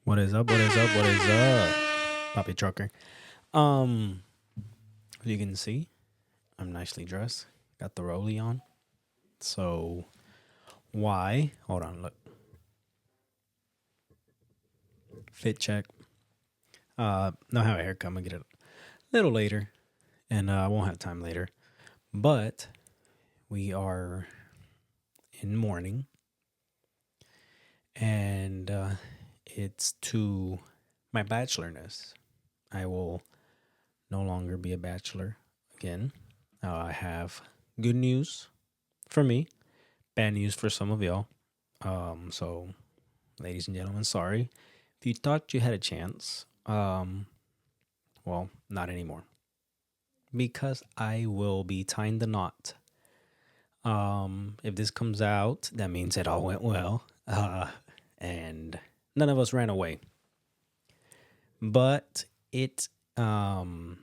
What is up? What is up? What is up? Poppy Trucker. Um, as you can see, I'm nicely dressed. Got the rollie on. So why? Hold on, look. Fit check. No have a haircut. I'm gonna get it a little later. And I won't have time later. But we are in mourning. And it's to my bachelorness. I will no longer be a bachelor again. I have good news for me, bad news for some of y'all. So, ladies and gentlemen, sorry if you thought you had a chance. Well, not anymore because I will be tying the knot. If this comes out, that means it all went well, and none of us ran away. But um,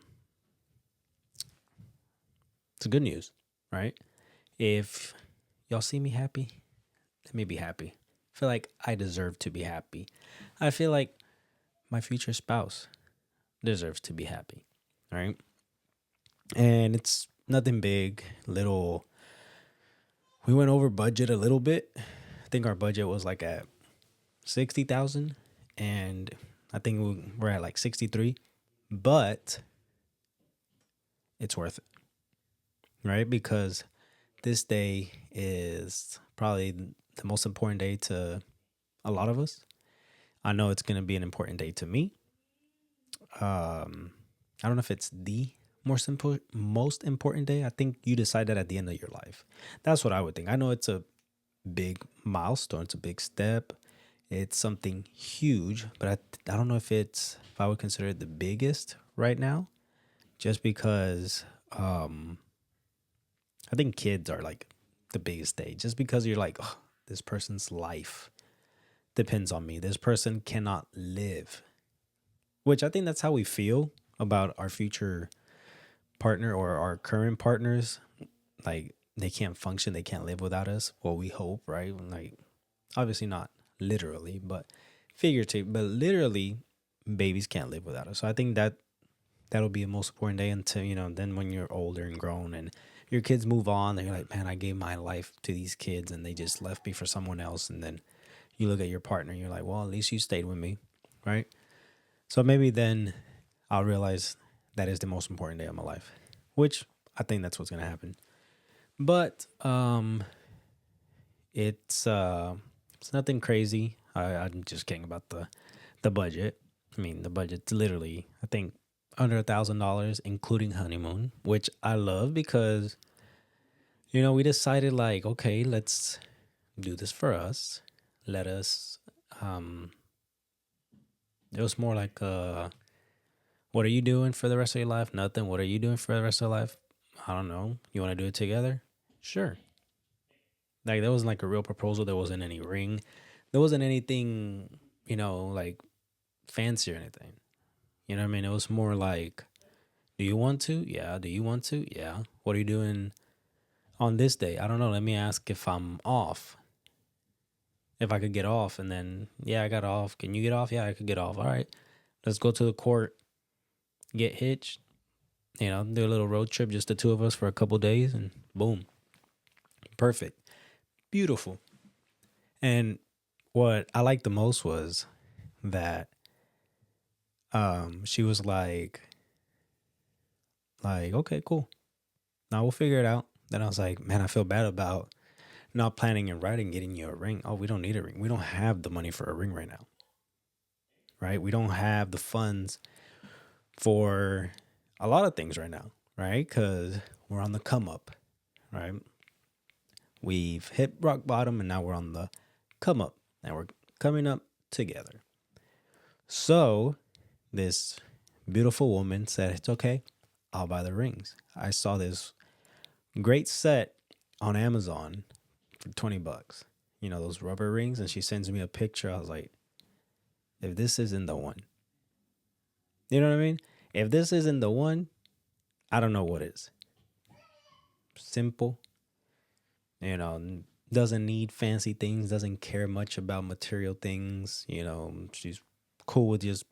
it's good news, right? If y'all see me happy, let me be happy. I feel like I deserve to be happy. I feel like my future spouse deserves to be happy, right? And it's nothing big, little. We went over budget a little bit. I think our budget was like at 60,000, and I think we're at like 63. But it's worth it, right? Because this day is probably the most important day to a lot of us. I know it's gonna be an important day to me. I don't know if it's the most important day. I think you decide that at the end of your life. That's what I would think. I know it's a big milestone. It's a big step. It's something huge, but I don't know if I would consider it the biggest right now, just because I think kids are like the biggest day. Just because you're like, oh, this person's life depends on me. This person cannot live, which I think that's how we feel about our future partner or our current partners. Like they can't function, they can't live without us. Well, we hope, right? Like obviously not literally, but figurative, but literally babies can't live without us. So I think that'll be a most important day until, then when you're older and grown and your kids move on, and you're like, man, I gave my life to these kids and they just left me for someone else. And then you look at your partner and you're like, well, at least you stayed with me, right? So maybe then I'll realize that is the most important day of my life, which I think that's what's gonna happen. But it's nothing crazy. I'm just kidding about the budget. I mean, the budget's literally I think under $1,000, including honeymoon, which I love because we decided like, okay, let's do this for us. Let us. It was more like what are you doing for the rest of your life? Nothing. What are you doing for the rest of your life? I don't know. You want to do it together? Sure. Like there wasn't like a real proposal. There wasn't any ring. There wasn't anything, like fancy or anything. You know what I mean? It was more like, do you want to? Yeah. Do you want to? Yeah. What are you doing on this day? I don't know. Let me ask if I'm off. If I could get off, and then yeah, I got off. Can you get off? Yeah, I could get off. All right. Let's go to the court, get hitched, do a little road trip, just the two of us for a couple days, and boom. Perfect. Beautiful. And what I liked the most was that she was like, okay, cool. Now we'll figure it out. Then I was like, man, I feel bad about not planning and writing getting you a ring. Oh, we don't need a ring. We don't have the money for a ring right now. Right? We don't have the funds for a lot of things right now, right? Because we're on the come up, right? We've hit rock bottom and now we're on the come up. Now we're coming up together. So this beautiful woman said, it's okay. I'll buy the rings. I saw this great set on Amazon for $20. Those rubber rings. And she sends me a picture. I was like, if this isn't the one, you know what I mean? If this isn't the one, I don't know what is. Simple, doesn't need fancy things, doesn't care much about material things. She's cool with just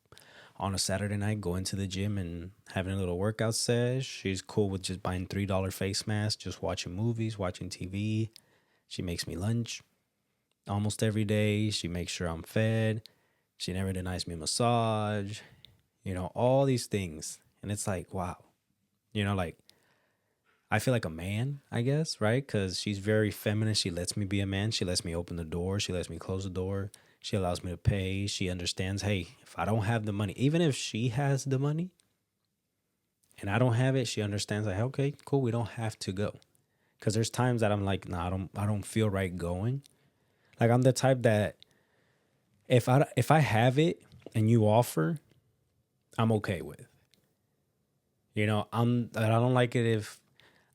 on a Saturday night going to the gym and having a little workout sesh. She's cool with just buying $3 face masks, just watching movies, watching TV. She makes me lunch almost every day. She makes sure I'm fed. She never denies me a massage. All these things. And it's like, wow. Like I feel like a man, I guess, right? Because she's very feminine. She lets me be a man. She lets me open the door. She lets me close the door. She allows me to pay. She understands, hey, if I don't have the money, even if she has the money and I don't have it, she understands, like, okay, cool, we don't have to go. Because there's times that I'm like, nah, I don't feel right going. Like I'm the type that if I have it and you offer, I'm okay with. I don't like it if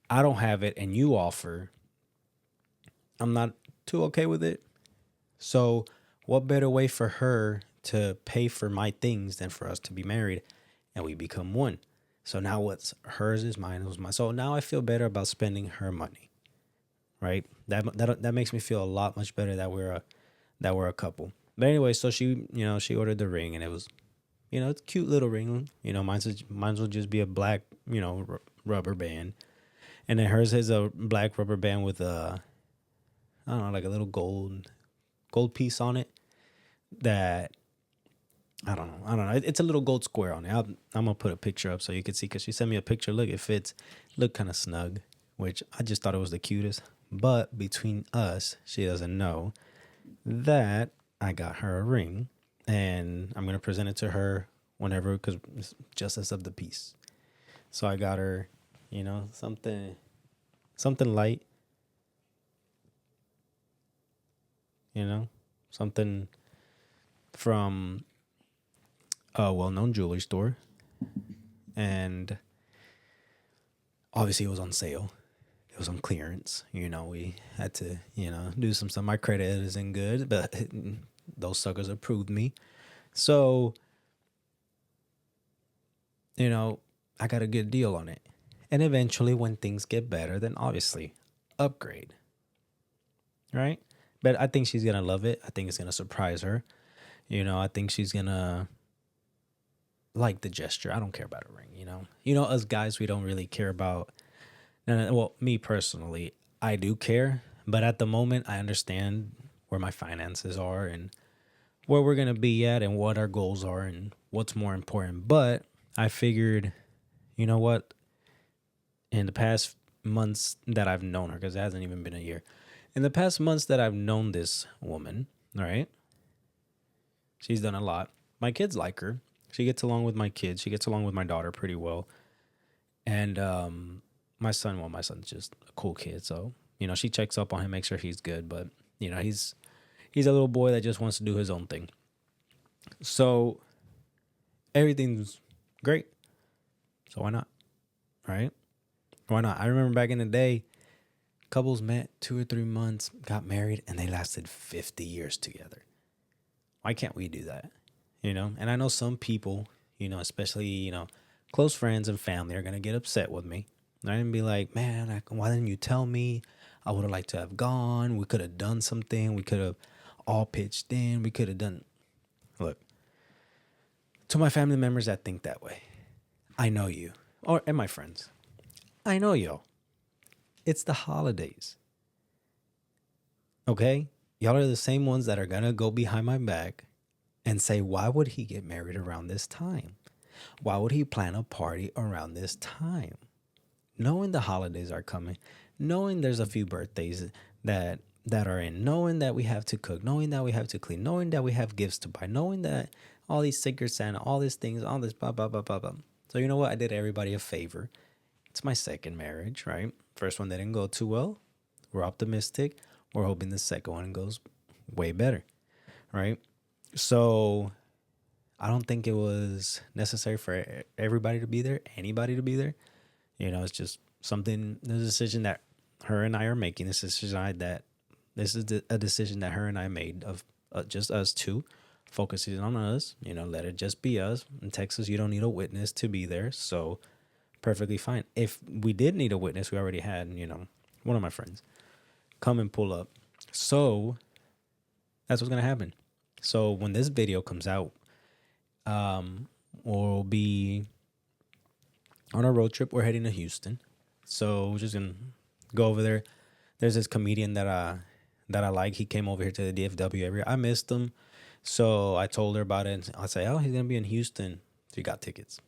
I don't have it and you offer. I'm not too okay with it. So what better way for her to pay for my things than for us to be married and we become one? So now what's hers is mine, was mine. So now I feel better about spending her money, right? That makes me feel a lot much better that we're a couple. But anyway, so she ordered the ring and it was, it's a cute little ring. Mine's will just be a black, rubber band. And then hers is a black rubber band with a, I don't know, like a little gold piece on it that I don't know. It's a little gold square on it. I'm gonna put a picture up so you can see, because she sent me a picture. Look, it fits. Look kind of snug, which I just thought it was the cutest. But between us, she doesn't know that I got her a ring, and I'm gonna present it to her whenever, because it's justice of the peace. So I got her, something light, something from a well-known jewelry store, and obviously it was on sale. It was on clearance. We had to, do some stuff. My credit isn't good, but those suckers approved me. So, I got a good deal on it. And eventually when things get better, then obviously upgrade. Right? But I think she's going to love it. I think it's going to surprise her. I think she's going to like the gesture. I don't care about a ring, us guys, we don't really care about, well, me personally, I do care, but at the moment I understand where my finances are and where we're going to be at and what our goals are and what's more important. But I figured, what, in the past months that I've known her, because it hasn't even been a year, in the past months that I've known this woman, right, she's done a lot. My kids like her. She gets along with my kids. She gets along with my daughter pretty well. And my son's just a cool kid. So, she checks up on him, makes sure he's good. But, he's a little boy that just wants to do his own thing. So everything's great. So why not? Right? Why not? I remember back in the day, couples met 2 or 3 months, got married, and they lasted 50 years together. Why can't we do that? And I know some people, especially, close friends and family are going to get upset with me. They're going to be like, man, why didn't you tell me? I would have liked to have gone. We could have done something. We could have all pitched in. We could have done. Look, to my family members that think that way, I know you, and my friends, I know y'all. It's the holidays. Okay? Y'all are the same ones that are going to go behind my back and say, why would he get married around this time? Why would he plan a party around this time? Knowing the holidays are coming, knowing there's a few birthdays that are in, knowing that we have to cook, knowing that we have to clean, knowing that we have gifts to buy, knowing that all these Secret Santa, all these things, all this blah, blah, blah, blah, blah. So you know what? I did everybody a favor. It's my second marriage, right? First one didn't go too well. We're optimistic. We're hoping the second one goes way better, right? So I don't think it was necessary for everybody to be there, anybody to be there. It's just something, the decision that her and I are making. This is a decision that her and I made of just us two, focusing on us, let it just be us. In Texas, you don't need a witness to be there. So perfectly fine. If we did need a witness, we already had, one of my friends come and pull up. So that's what's going to happen. So when this video comes out Um, we'll be on a road trip. We're heading to Houston, so we're just gonna go over there. There's this comedian that I like. He came over here to the DFW area. I missed him, so I told her about it. I say, oh, he's gonna be in Houston. She got tickets.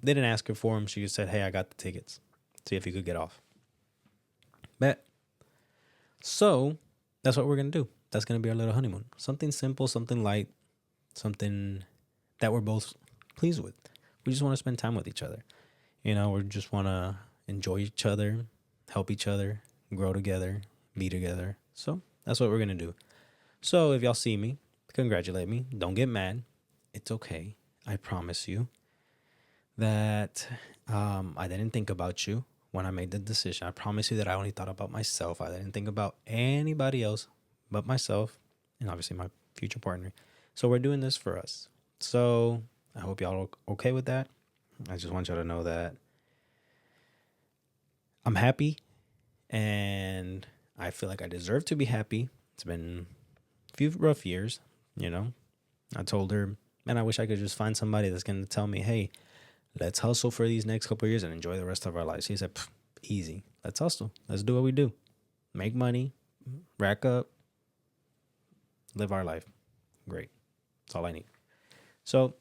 Didn't ask her for him. She just said, hey, I got the tickets. See if you could get off. Bet. So that's what we're gonna do. That's gonna be our little honeymoon. Something simple, something light, something that we're both pleased with. We just want to spend time with each other. You know, we just want to enjoy each other, help each other, grow together, be together. So that's what we're gonna do. So if y'all see me, congratulate me. Don't get mad. It's okay. I promise you that I didn't think about you when I made the decision. I promise you that I only thought about myself. I didn't think about anybody else but myself and obviously my future partner. So we're doing this for us. So I hope y'all are okay with that. I just want y'all to know that I'm happy and I feel like I deserve to be happy. It's been a few rough years, you know. I told her, man, I wish I could just find somebody that's going to tell me, hey, let's hustle for these next couple of years and enjoy the rest of our lives. She said, easy. Let's hustle. Let's do what we do. Make money, rack up, live our life. Great. That's all I need. So,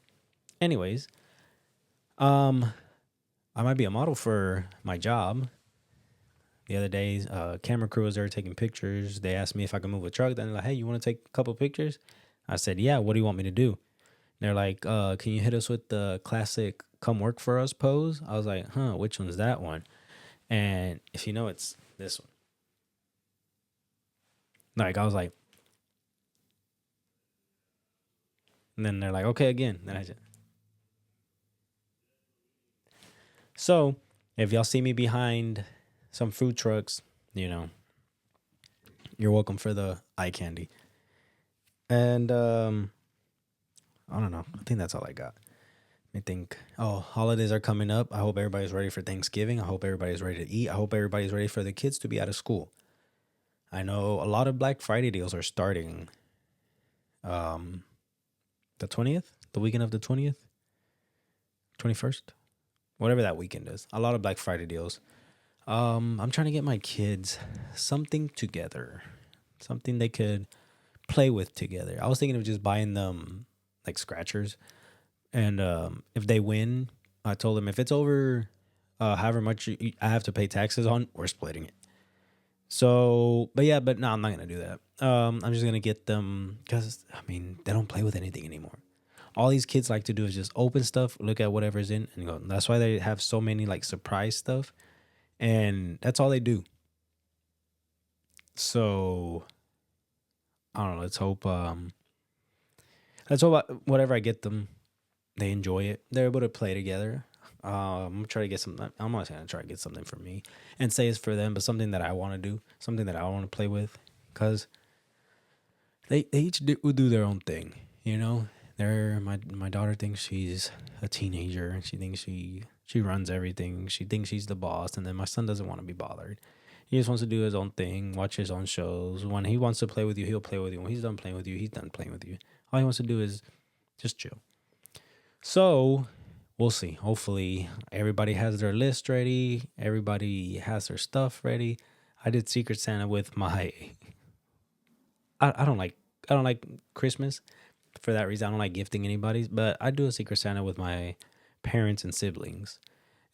anyways, I might be a model for my job. The other day, camera crew was there taking pictures. They asked me if I could move a truck. Then they're like, hey, you want to take a couple pictures? I said, yeah, what do you want me to do? They're like, can you hit us with the classic come work for us pose? I was like, which one's that one? And if you know, it's this one. Like, I was like, and then they're like, okay, again. Then I just, so if y'all see me behind some food trucks, you know, you're welcome for the eye candy. And I don't know. I think that's all I got. I think, holidays are coming up. I hope everybody's ready for Thanksgiving. I hope everybody's ready to eat. I hope everybody's ready for the kids to be out of school. I know a lot of Black Friday deals are starting the 20th, the weekend of the 20th, 21st, whatever that weekend is. A lot of Black Friday deals. I'm trying to get my kids something together, something they could play with together. I was thinking of just buying them like scratchers. And if they win, I told them if it's over however much I have to pay taxes on, we're splitting it. So, but no, I'm not going to do that. I'm just going to get them because, I mean, they don't play with anything anymore. All these kids like to do is just open stuff, look at whatever's in, and go. That's why they have so many like surprise stuff. And that's all they do. So, I don't know. Let's hope whatever I get them, they enjoy it. They're able to play together. I'm gonna try to get something. I'm not gonna try to get something for me and say it's for them, but something that I want to do, something that I want to play with, because they each do their own thing. You know, my daughter thinks she's a teenager and she thinks she runs everything. She thinks she's the boss, and then my son doesn't want to be bothered. He just wants to do his own thing, watch his own shows. When he wants to play with you, he'll play with you. When he's done playing with you, he's done playing with you. All he wants to do is just chill. So we'll see. Hopefully everybody has their list ready. Everybody has their stuff ready. I did Secret Santa with my I don't like Christmas. For that reason, I don't like gifting anybody, but I do a Secret Santa with my parents and siblings.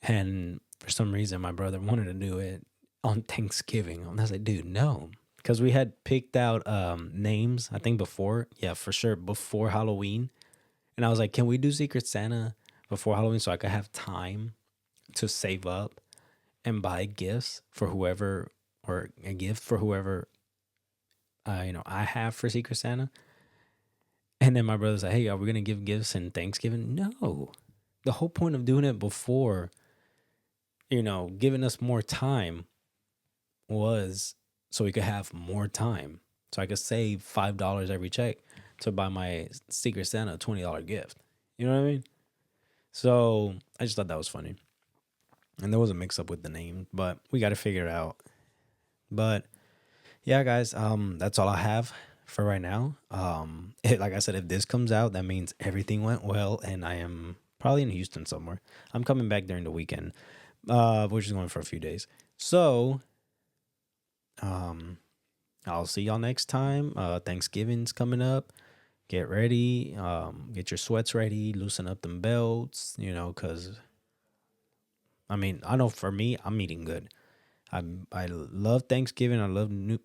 And for some reason my brother wanted to do it on Thanksgiving. And I was like, dude, no. Because we had picked out names, I think before, for sure, before Halloween. And I was like, can we do Secret Santa before Halloween so I could have time to save up and buy gifts for whoever, or a gift for whoever, I have for Secret Santa? And then my brother's like, hey, are we going to give gifts in Thanksgiving? No. The whole point of doing it before, giving us more time was so we could have more time. So I could save $5 every check to buy my Secret Santa a $20 gift. You know what I mean? So I just thought that was funny. And there was a mix up with the name, but we got to figure it out. But yeah, guys, that's all I have for right now. Like I said, if this comes out, that means everything went well, and I am probably in Houston somewhere. I'm coming back during the weekend, which is going for a few days. So, um, I'll see y'all next time. Thanksgiving's coming up. Get ready. Get your sweats ready. Loosen up them belts. Cause I mean, I know for me, I'm eating good. I love Thanksgiving. I love New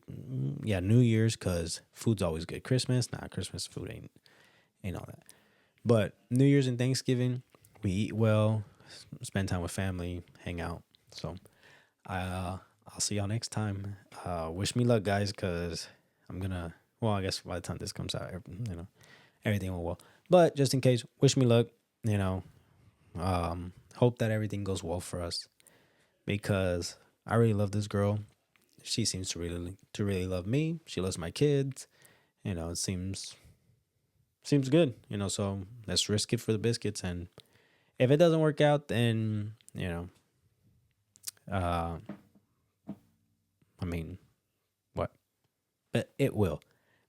Year's because food's always good. Christmas food ain't all that. But New Year's and Thanksgiving, we eat well, spend time with family, hang out. So I'll see y'all next time. Wish me luck, guys, because I'm gonna. Well, I guess by the time this comes out, everything will well. But just in case, wish me luck. You know, hope that everything goes well for us because I really love this girl. She seems to really love me. She loves my kids. It seems good. So let's risk it for the biscuits. And if it doesn't work out, then uh, I mean, what? But it will,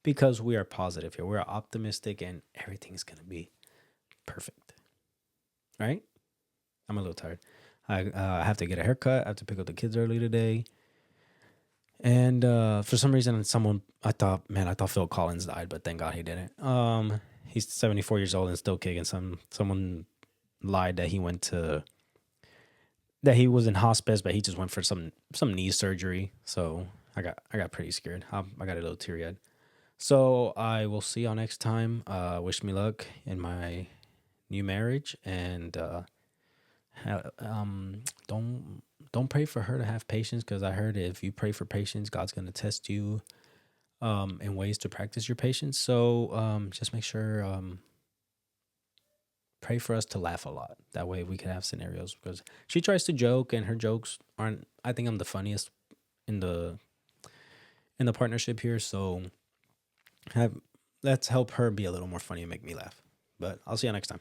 because we are positive here. We're optimistic, and everything's gonna be perfect. Right? I'm a little tired. I have to get a haircut. I have to pick up the kids early today. And for some reason, I thought Phil Collins died, but thank God he didn't. He's 74 years old and still kicking. Someone lied that he was in hospice, but he just went for some knee surgery. So I got pretty scared. I got a little teary eyed. So I will see y'all next time. Wish me luck in my new marriage, and don't pray for her to have patience, because I heard if you pray for patience, God's gonna test you in ways to practice your patience. So just make sure pray for us to laugh a lot. That way we can have scenarios, because she tries to joke and her jokes aren't. I think I'm the funniest in the partnership here. So let's help her be a little more funny and make me laugh. But I'll see you next time.